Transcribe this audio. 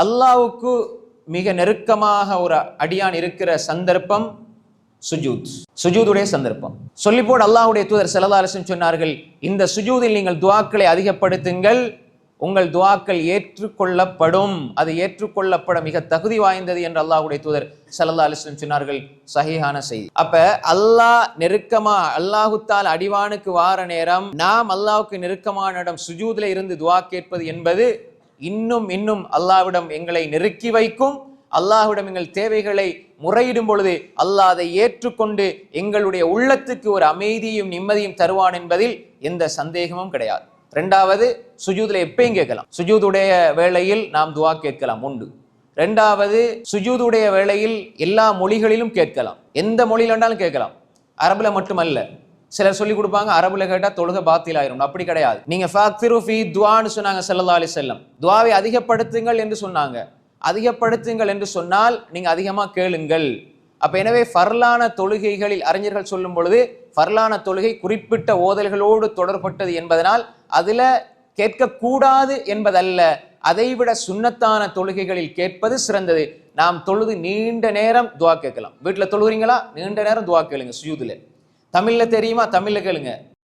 அல்லாஹ்வுக்கு மிக நெருக்கமாக ஒரு அடியான் இருக்கிற சந்தர்ப்பம் சுஜூதுடைய சந்தர்ப்பம். சொல்லி போட அல்லாஹ்வுடைய தூதர் ஸல்லல்லாஹு அலைஹி வஸல்லம் சொன்னார்கள், இந்த சுஜூதில் நீங்கள் துஆக்களை அதிகப்படுத்துங்கள், உங்கள் துஆக்கள் ஏற்றுக்கொள்ளப்படும், அது ஏற்றுக்கொள்ளப்பட மிக தகுதி வாய்ந்தது என்று அல்லாஹ்வுடைய தூதர் ஸல்லல்லாஹு அலைஹி வஸல்லம் சொன்னார்கள். சஹீஹான செய்தி. அப்ப அல்லாஹ் நெருக்கமா அல்லாஹு தஆலா அடிவானுக்கு வார நேரம் நாம் அல்லாஹ்வுக்கு நெருக்கமான இடம் சுஜூதில் இருந்து துஆ கேட்பது என்பது இன்னும் அல்லாஹ்விடம் எங்களை நெருக்கி வைக்கும். அல்லாஹ்விடம் எங்கள் தேவைகளை முறையிடும் பொழுது அல்லாஹ் அதை ஏற்றுக்கொண்டு எங்களுடைய உள்ளத்துக்கு ஒரு அமைதியும் நிம்மதியும் தருவான் என்பதில் எந்த சந்தேகமும் கிடையாது. ரெண்டாவது, சுஜூதுல எப்பயும் கேட்கலாம். சுஜூதுடைய வேளையில் நாம் துஆ கேட்கலாம் உண்டு. ரெண்டாவது, சுஜூதுடைய வேளையில் எல்லா மொழிகளிலும் கேட்கலாம், எந்த மொழியில வேண்டாலும் கேட்கலாம், அரபுல மட்டுமல்ல. சிலர் சொல்லி கொடுப்பாங்க அரபுல கேட்டா தொழுகை பாத்தில் ஆயிரும். அப்படி கிடையாது. நீங்க ஃபக்திரு ஃபீ துஆன்னு சொன்னாங்க ஸல்லல்லாஹு அலைஹி வஸல்லம். துஆவை அதிகப்படுத்துங்கள் என்று சொன்னாங்க. அதிகப்படுத்துங்கள் என்று சொன்னால் நீங்க அதிகமா கேளுங்கள். அப்ப எனவே ஃபர்லான தொழுகைகளில் அறிஞர்கள் சொல்லும் பொழுது ஃபர்லான தொழுகை குறிப்பிட்ட ஓதல்களோடு தொடர்பட்டது என்பதனால் அதுல கேட்கக்கூடாது என்பதல்ல, அதைவிட சுன்னத்தான தொழுகைகளில் கேட்பது சிறந்தது. நாம் தொழுது நீண்ட நேரம் துஆ கேட்கலாம். வீட்டுல தொழுகிறீங்களா, நீண்ட நேரம் துஆ கேளுங்க சுஜூதுல. தமிழ்ல தெரியுமா, தமிழ்ல கேளுங்க.